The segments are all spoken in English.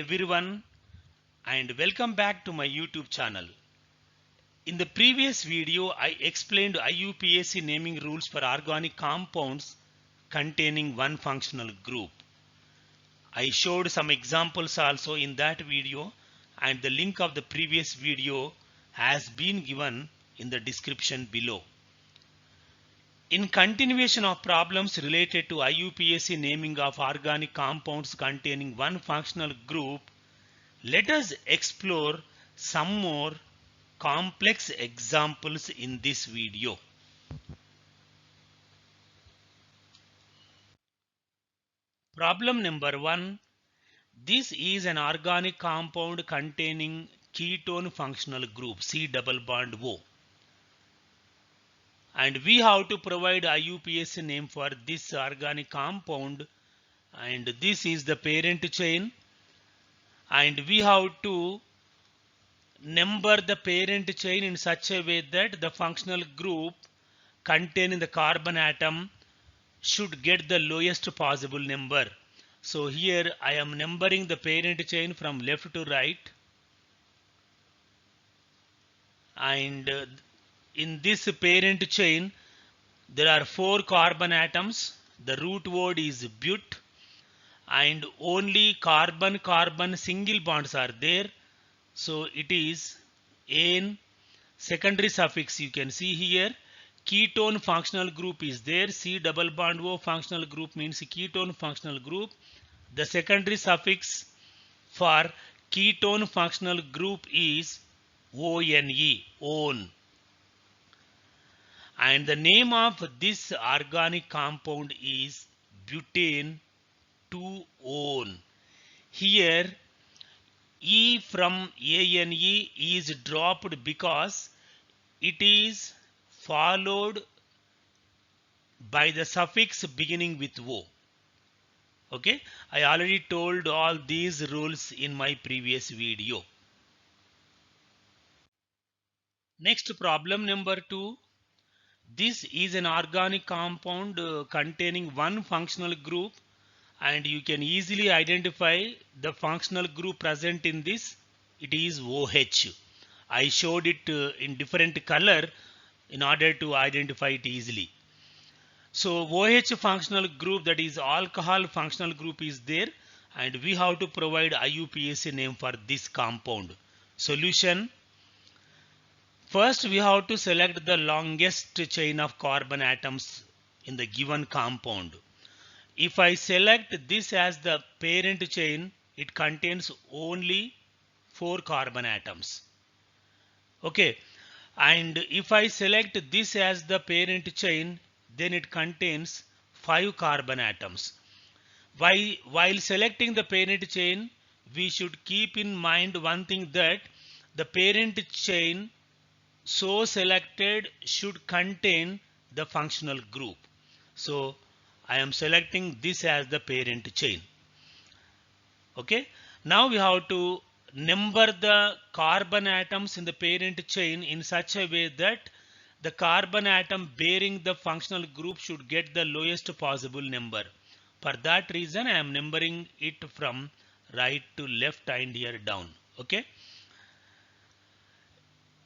everyone and welcome back to my YouTube channel. In the previous video, I explained IUPAC naming rules for organic compounds containing one functional group. I showed some examples also in that video, and the link of the previous video has been given in the description below. In continuation of problems related to IUPAC naming of organic compounds containing one functional group, let us explore some more complex examples in this video. Problem number 1. This is an organic compound containing ketone functional group C double bond O. And we have to provide IUPAC name for this organic compound, and this is the parent chain, and we have to number the parent chain in such a way that the functional group containing the carbon atom should get the lowest possible number. So here I am numbering the parent chain from left to right, and in this parent chain there are 4 carbon atoms. The root word is but, and only carbon-carbon single bonds are there. So it is ane. Secondary suffix you can see here. Ketone functional group is there. C double bond O functional group means ketone functional group. The secondary suffix for ketone functional group is ONE, own. And the name of this organic compound is butane 2-one. Here E from ANE is dropped because it is followed by the suffix beginning with O. Okay, I already told all these rules in my previous video. Next, problem number 2. This is an organic compound containing one functional group, and you can easily identify the functional group present in this. It is OH. I showed it in different color in order to identify it easily. So OH functional group, that is alcohol functional group, is there, and we have to provide IUPAC name for this compound. Solution: first we have to select the longest chain of carbon atoms in the given compound. If I select this as the parent chain, it contains only 4 carbon atoms. Okay, and if I select this as the parent chain, then it contains 5 carbon atoms. While selecting the parent chain, we should keep in mind one thing, that the parent chain so selected should contain the functional group. So I am selecting this as the parent chain. Okay, now we have to number the carbon atoms in the parent chain in such a way that the carbon atom bearing the functional group should get the lowest possible number. For that reason I am numbering it from right to left and here down. Okay,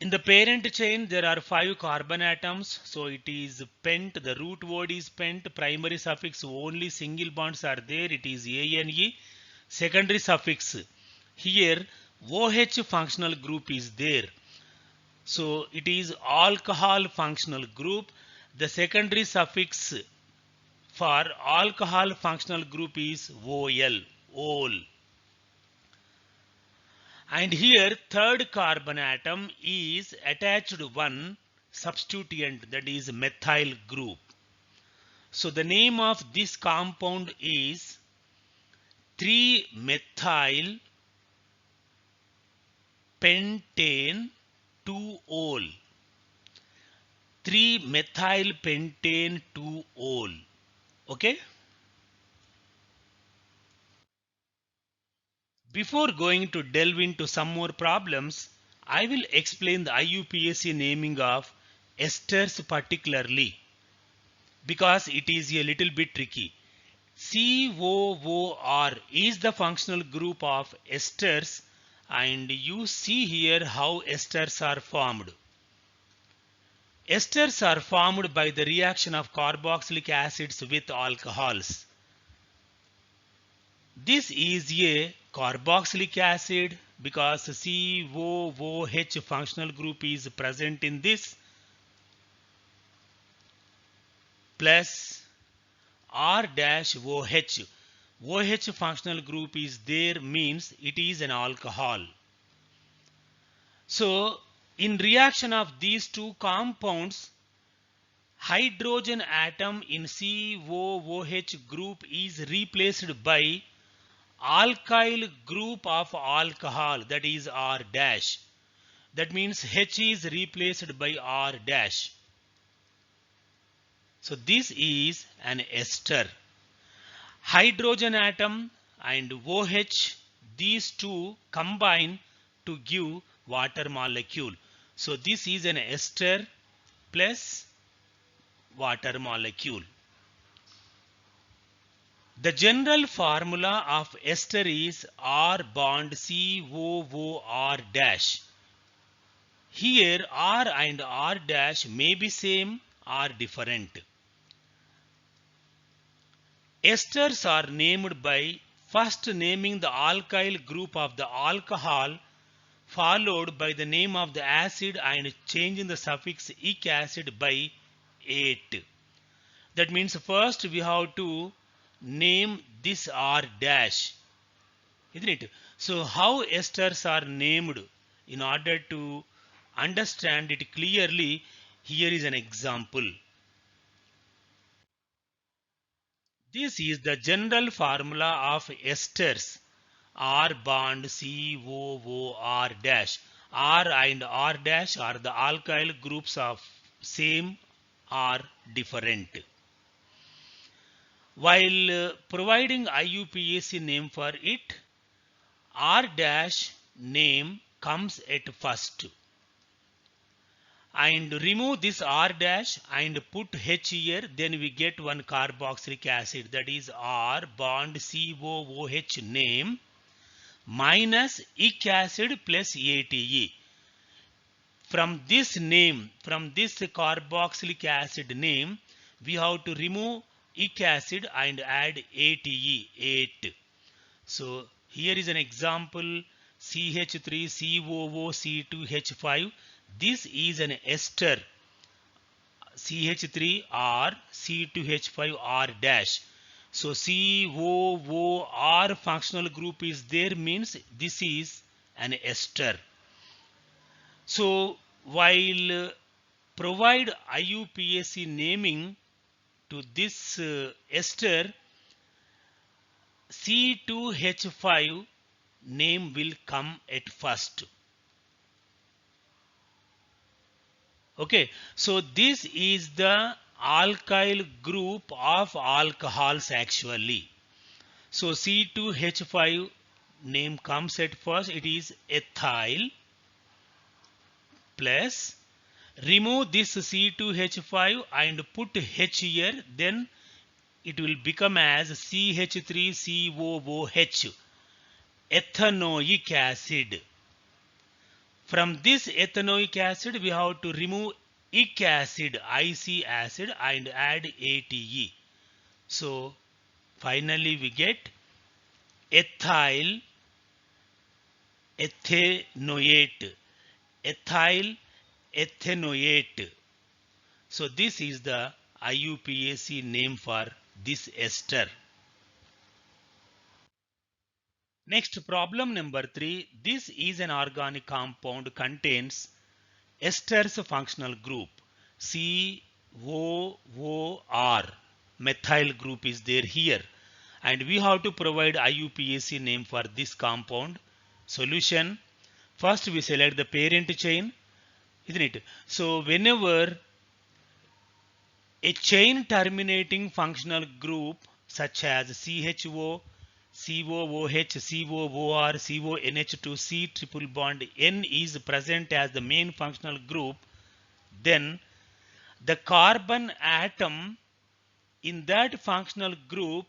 in the parent chain there are 5 carbon atoms, so it is pent. The root word is pent. Primary suffix only single bonds are there, it is ANE. Secondary suffix here OH functional group is there, so it is alcohol functional group. The secondary suffix for alcohol functional group is OL, ol. And here third carbon atom is attached one substituent, that is methyl group. So the name of this compound is 3-methyl pentane 2-ol. 3-methyl pentane 2-ol. Okay. Before going to delve into some more problems, I will explain the IUPAC naming of esters particularly, because it is a little bit tricky. COOR is the functional group of esters, and you see here how esters are formed. Esters are formed by the reaction of carboxylic acids with alcohols. This is a carboxylic acid because COOH functional group is present in this, plus R-OH. OH functional group is there, means it is an alcohol. So in reaction of these two compounds, hydrogen atom in COOH group is replaced by alkyl group of alcohol, that is R dash. That means H is replaced by R dash. So this is an ester. Hydrogen atom and OH, these two combine to give water molecule. So this is an ester plus water molecule. The general formula of ester is R bond COOR dash. Here R and R dash may be same or different. Esters are named by first naming the alkyl group of the alcohol, followed by the name of the acid and changing the suffix ic acid by ate. That means first we have to name this R dash, isn't it? So how esters are named, in order to understand it clearly, here is an example. This is the general formula of esters. R bond COOR dash. R and R dash are the alkyl groups of same or different. While providing IUPAC name for it, R dash name comes at first. And remove this R dash and put H here, then we get one carboxylic acid, that is R bond COOH name minus ic acid plus ATE. From this name, from this carboxylic acid name, we have to remove ic acid and add ATE, 8. So here is an example, CH3COOC2H5. This is an ester, CH3R C2H5R dash. So COOR functional group is there, means this is an ester. So while provide IUPAC naming to this ester, C2H5 name will come at first. Okay, so this is the alkyl group of alcohols actually. So C2H5 name comes at first, it is ethyl, plus remove this C2H5 and put H here, then it will become as CH3COOH, ethanoic acid. From this ethanoic acid we have to remove ic acid, IC acid, and add ATE. So finally we get ethyl ethanoate, ethyl ethanoate. So this is the IUPAC name for this ester. Next, problem number 3. This is an organic compound contains esters functional group COOR. Methyl group is there here, and we have to provide IUPAC name for this compound. Solution: first we select the parent chain, isn't it? So whenever a chain terminating functional group such as CHO, COOH, COOR, CONH2, C triple bond N is present as the main functional group, then the carbon atom in that functional group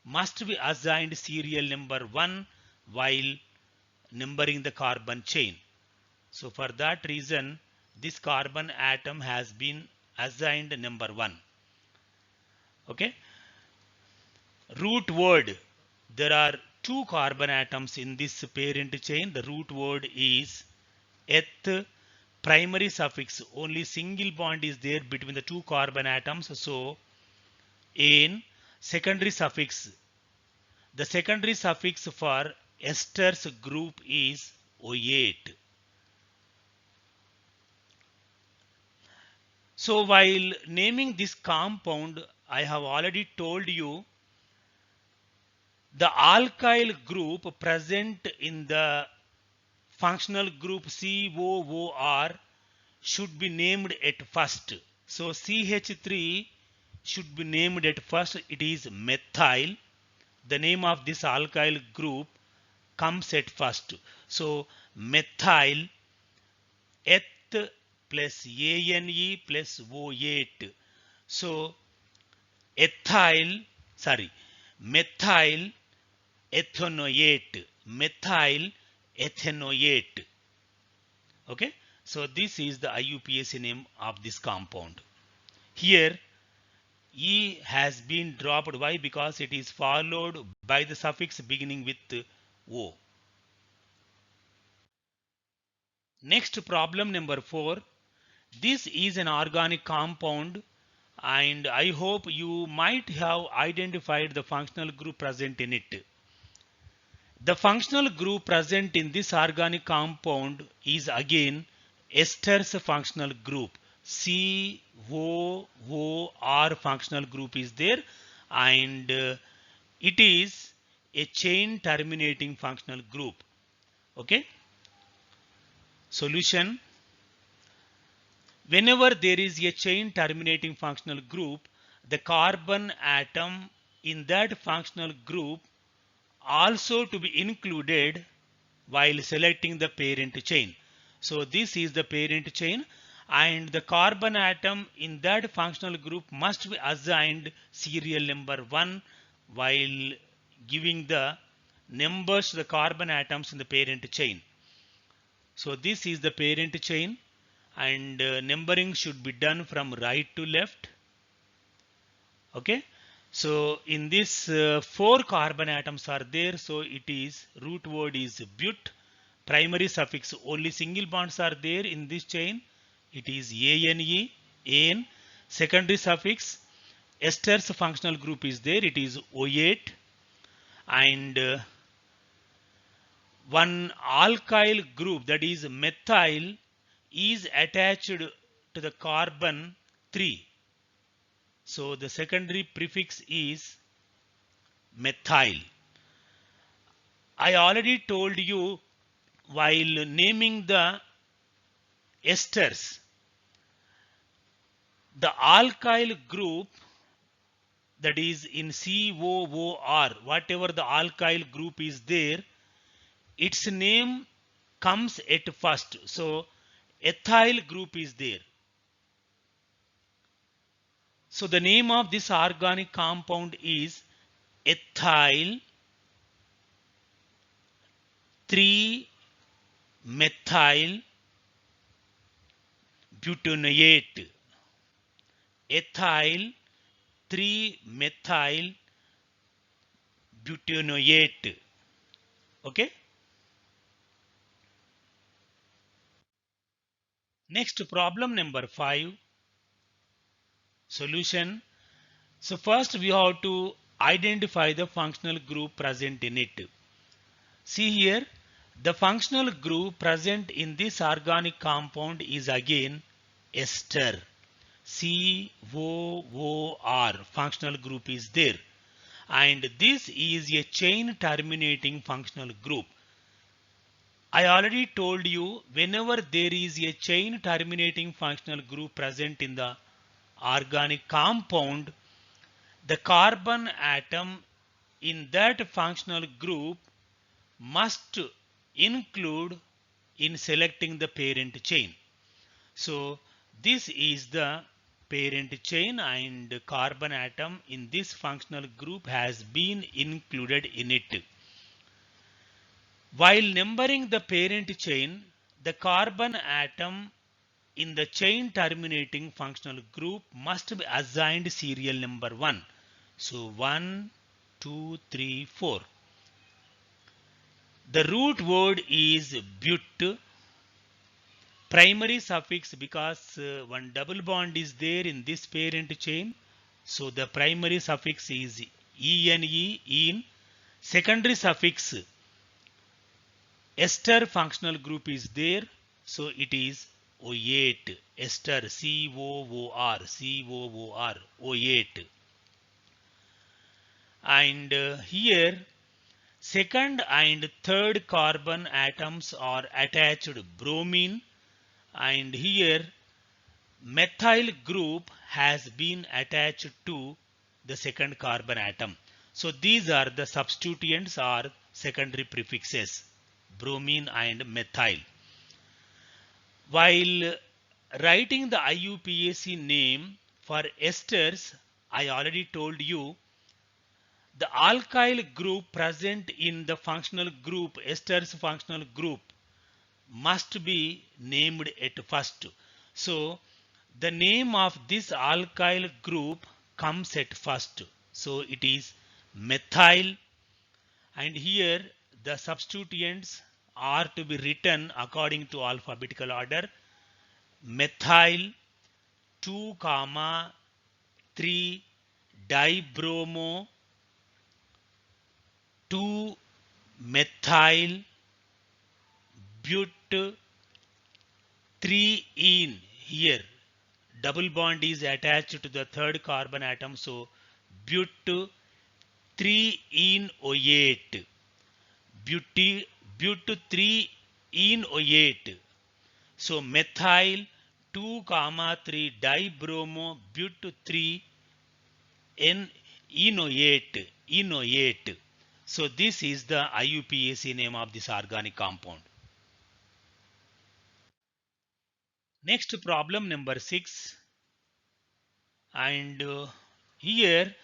must be assigned serial number 1 while numbering the carbon chain. So for that reason, this carbon atom has been assigned number 1. Okay. Root word. There are 2 carbon atoms in this parent chain. The root word is eth. Primary suffix, only single bond is there between the 2 carbon atoms. So ane. Secondary suffix. The secondary suffix for esters group is O8. So while naming this compound, I have already told you the alkyl group present in the functional group COOR should be named at first. So CH3 should be named at first. It is methyl. The name of this alkyl group comes at first. So methyl eth plus ane plus O8. So methyl ethanoate. Methyl ethanoate. Okay. So this is the IUPAC name of this compound. Here E has been dropped. Why? Because it is followed by the suffix beginning with O. Next, problem number 4. This is an organic compound and I hope you might have identified the functional group present in it. The functional group present in this organic compound is again esters functional group. COOR functional group is there and it is a chain terminating functional group. Okay. Solution. Whenever there is a chain terminating functional group, the carbon atom in that functional group also to be included while selecting the parent chain. So this is the parent chain and the carbon atom in that functional group must be assigned serial number 1 while giving the numbers to the carbon atoms in the parent chain. So this is the parent chain and numbering should be done from right to left. Okay. So in this 4 carbon atoms are there. So it is root word is but. Primary suffix only single bonds are there in this chain. It is ane, ane. Secondary suffix esters functional group is there. It is O8 and one alkyl group, that is methyl, is attached to the carbon 3. So the secondary prefix is methyl. I already told you while naming the esters, the alkyl group, that is in COOR, whatever the alkyl group is there, its name comes at first. So ethyl group is there. So the name of this organic compound is ethyl 3-methyl butanoate. Ethyl 3-methyl butanoate. Okay. Next, problem number 5. Solution. So first we have to identify the functional group present in it. See here, the functional group present in this organic compound is again ester. COOR functional group is there. And this is a chain terminating functional group. I already told you whenever there is a chain terminating functional group present in the organic compound, the carbon atom in that functional group must include in selecting the parent chain. So this is the parent chain and carbon atom in this functional group has been included in it. While numbering the parent chain, the carbon atom in the chain terminating functional group must be assigned serial number 1. So 1, 2, 3, 4. The root word is but, primary suffix because one double bond is there in this parent chain. So the primary suffix is ene, in. Secondary suffix ester functional group is there. So it is O8, ester, COOR, COOR, O8. And here second and third carbon atoms are attached bromine, and here methyl group has been attached to the second carbon atom. So these are the substituents or secondary prefixes, bromine and methyl. While writing the IUPAC name for esters, I already told you the alkyl group present in the functional group, esters functional group, must be named at first. So the name of this alkyl group comes at first. So it is methyl, and here the substituents are to be written according to alphabetical order. Methyl 2, 3 dibromo 2 methyl but 3 in. Here double bond is attached to the third carbon atom, so but 3 in O8, but 3 in O8. So methyl 2, 3 dibromo but 3 enoate, enoate. So this is the IUPAC name of this organic compound. Next, problem number 6. And here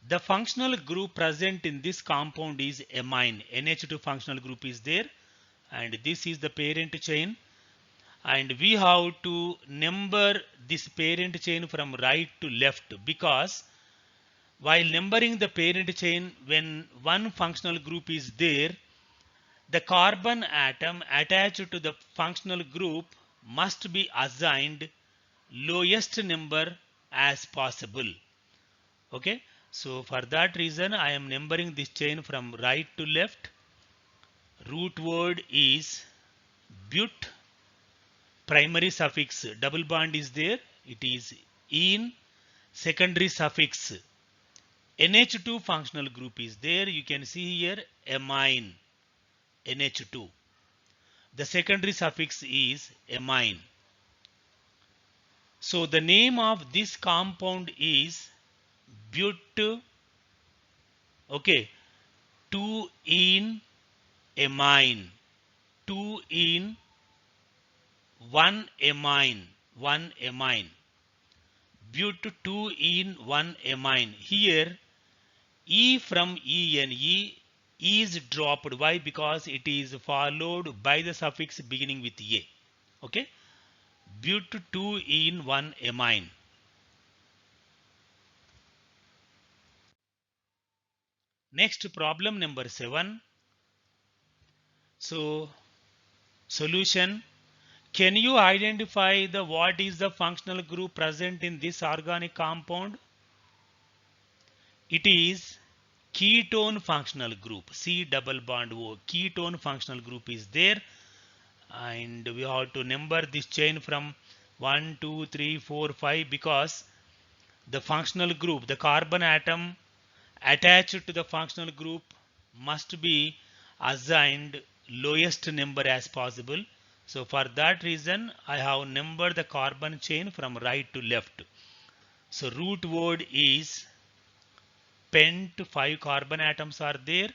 the functional group present in this compound is amine. NH2 functional group is there, and this is the parent chain. And we have to number this parent chain from right to left, because while numbering the parent chain, when one functional group is there, the carbon atom attached to the functional group must be assigned lowest number as possible. Okay, so for that reason I am numbering this chain from right to left. Root word is but, primary suffix double bond is there, it is in. Secondary suffix NH2 functional group is there, you can see here amine, NH2. The secondary suffix is amine. So the name of this compound is but, okay, 2 in amine, 2 in 1 amine, 1 amine, but 2 in 1 amine. Here E from ENE is dropped. Why? Because it is followed by the suffix beginning with A. Okay, but 2 in 1 amine. Next, problem number 7. So solution: can you identify the what is the functional group present in this organic compound? It is ketone functional group, C double bond O, ketone functional group is there, and we have to number this chain from 1, 2, 3, 4, 5, because the functional group, the carbon atom attached to the functional group must be assigned lowest number as possible. So for that reason I have numbered the carbon chain from right to left. So root word is pent, 5 carbon atoms are there,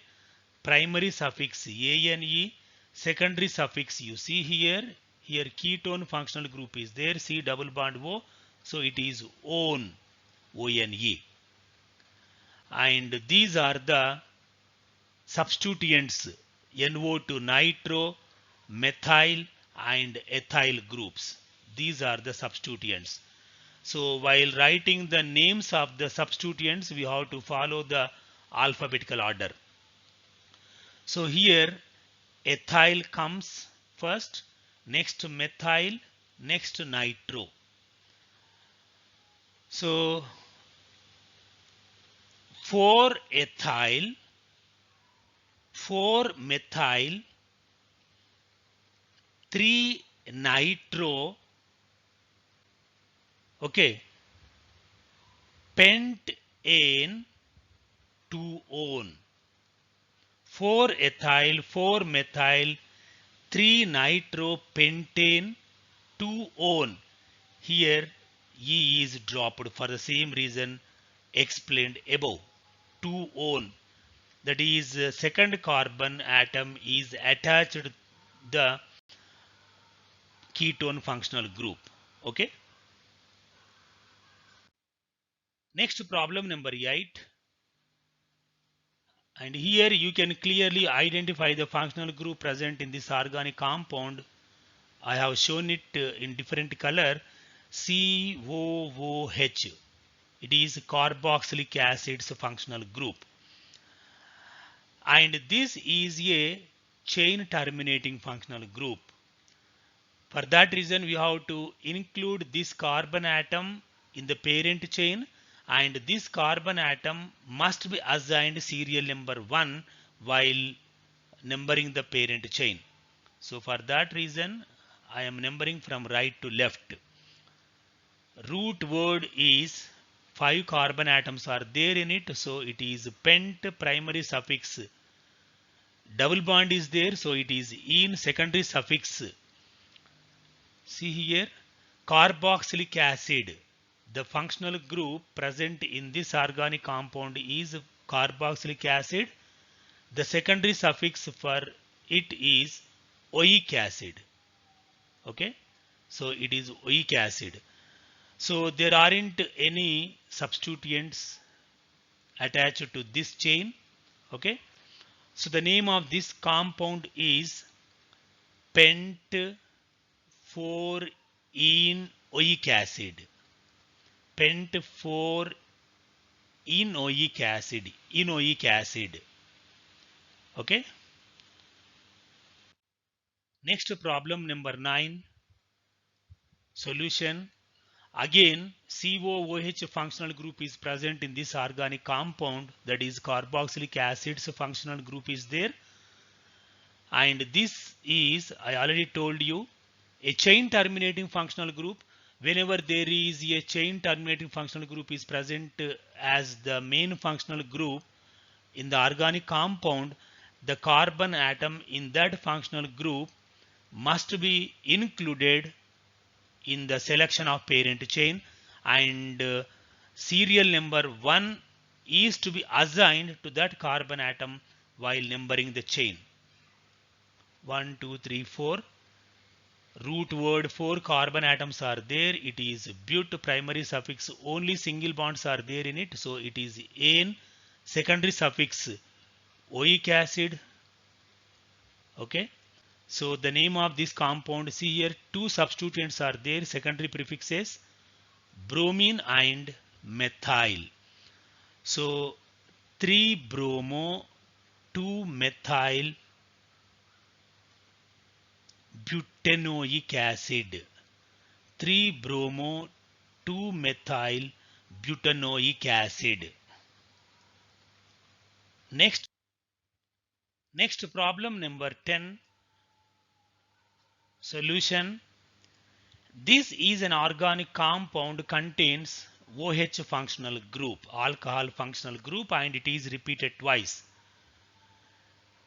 primary suffix ane, secondary suffix you see here ketone functional group is there, C double bond O, So it is one, O-N-E. And these are the substituents NO2 nitro, methyl and ethyl groups. These are the substituents. So while writing the names of the substituents, we have to follow the alphabetical order. So here ethyl comes first, next methyl, next nitro. So 4 ethyl, 4 methyl, 3 nitro, okay, pentane, 2 one. 4 ethyl, 4 methyl, 3 nitropentane, 2 one. Here E is dropped for the same reason explained above. 2 one. That is second carbon atom is attached to the ketone functional group. Okay. Next problem number 8. And here you can clearly identify the functional group present in this organic compound. I have shown it in different color. COOH. It is carboxylic acid's functional group. And this is a chain terminating functional group. For that reason, we have to include this carbon atom in the parent chain, and this carbon atom must be assigned serial number 1 while numbering the parent chain. So for that reason, I am numbering from right to left. Root word is 5 carbon atoms are there in it, so it is pent primary suffix. Double bond is there, so it is in secondary suffix. See here, carboxylic acid. The functional group present in this organic compound is carboxylic acid. The secondary suffix for it is oic acid. Okay, so it is oic acid. So there aren't any substituents attached to this chain. Okay, so the name of this compound is pent 4 enoic acid. Pent 4 enoic acid. Enoic acid. Okay. Next problem number 9. Solution. Again, COOH functional group is present in this organic compound, that is carboxylic acid's functional group is there. And this is, I already told you, a chain terminating functional group. Whenever there is a chain terminating functional group is present as the main functional group in the organic compound, the carbon atom in that functional group must be included in the selection of parent chain, and serial number 1 is to be assigned to that carbon atom while numbering the chain. 1, 2, 3, 4. Root word 4 carbon atoms are there. It is but primary suffix, only single bonds are there in it, so it is ane. Secondary suffix oic acid. Okay, so the name of this compound, see here, 2 substituents are there, secondary prefixes bromine and methyl. So 3 bromo, 2 methyl butanoic acid. 3 bromo, 2 methyl butanoic acid. Next problem number 10. Solution. This is an organic compound contains OH functional group, alcohol functional group, and it is repeated twice.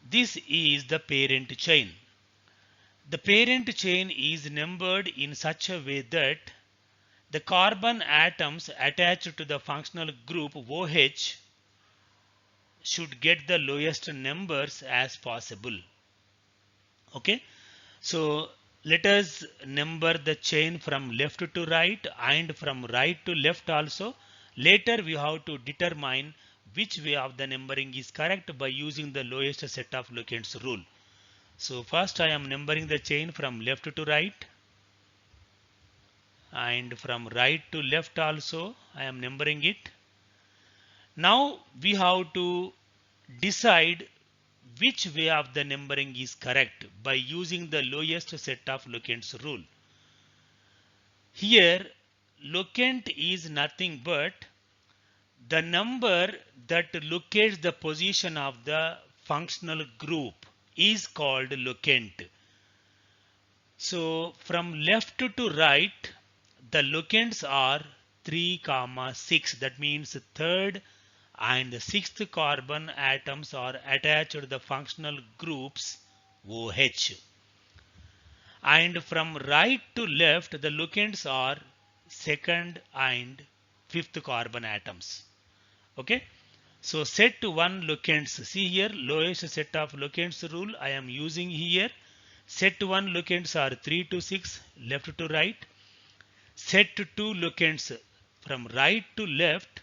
This is the parent chain. The parent chain is numbered in such a way that the carbon atoms attached to the functional group OH should get the lowest numbers as possible. Okay, so Let us number the chain from left to right and from right to left also. Later we have to determine which way of the numbering is correct by using the lowest set of locants rule. So first I am numbering the chain from left to right, and from right to left also I am numbering it. Now we have to decide which way of the numbering is correct by using the lowest set of locants rule. Here locant is nothing but the number that locates the position of the functional group is called locant. So from left to right, the locants are 3, 6. That means third and the sixth carbon atoms are attached to the functional groups OH. And from right to left, the locants are second and fifth carbon atoms. Okay. So set 1 locants. See here, lowest set of locants rule I am using here. Set 1 locants are 3 to 6, left to right. Set 2 locants from right to left,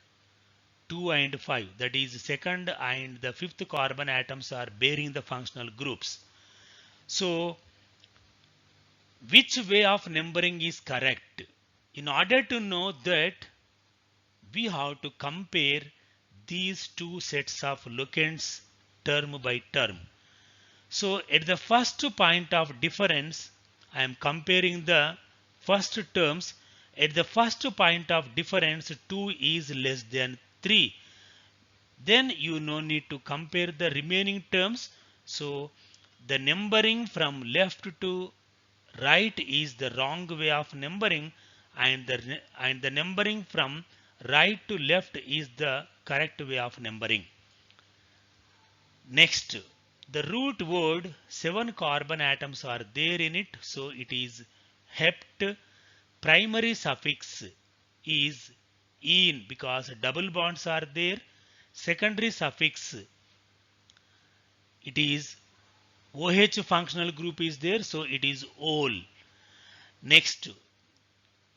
2 and 5. That is second and the fifth carbon atoms are bearing the functional groups. So which way of numbering is correct? In order to know that, we have to compare these two sets of locants term by term. So at the first point of difference, I am comparing the first terms. At the first point of difference, 2 is less than 3. Then you no need to compare the remaining terms. So the numbering from left to right is the wrong way of numbering, and the numbering from right to left is the correct way of numbering. Next, the root word, 7 carbon atoms are there in it, so it is hept. Primary suffix is in because double bonds are there. Secondary suffix, it is OH functional group is there, so it is ol. Next,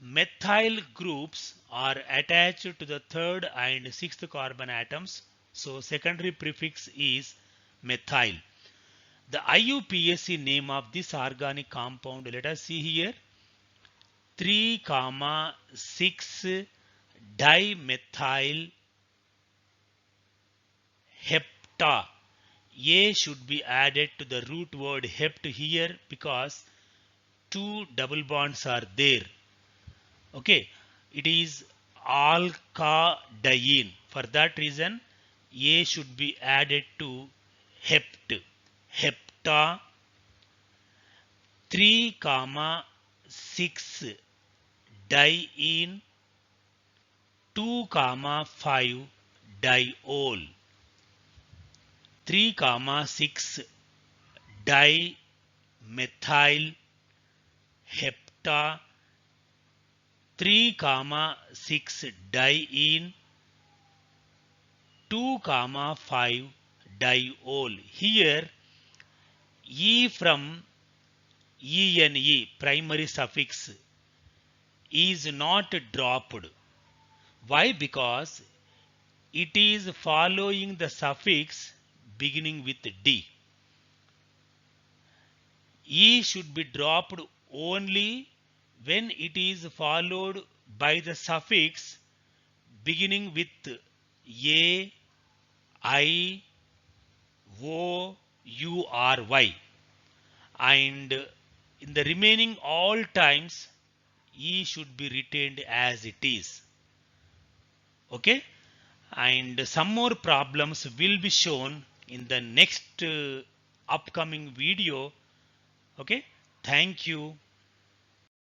methyl groups are attached to the third and sixth carbon atoms, so secondary prefix is methyl. The IUPAC name of this organic compound, let us see here, 3, 6 dimethyl hepta. A should be added to the root word hept here because two double bonds are there. Okay, it is alkadiene. For that reason, A should be added to hept. Hepta 3, 6 diene 2, 5 diol. 3, 6 dimethyl hepta 3, 6 diene 2, 5 diol. Here E from ENE primary suffix is not dropped. Why? Because it is following the suffix beginning with D. E should be dropped only when it is followed by the suffix beginning with A, I, O, U or Y, and in the remaining all times E should be retained as it is. Okay, and some more problems will be shown in the next upcoming video. Okay, thank you.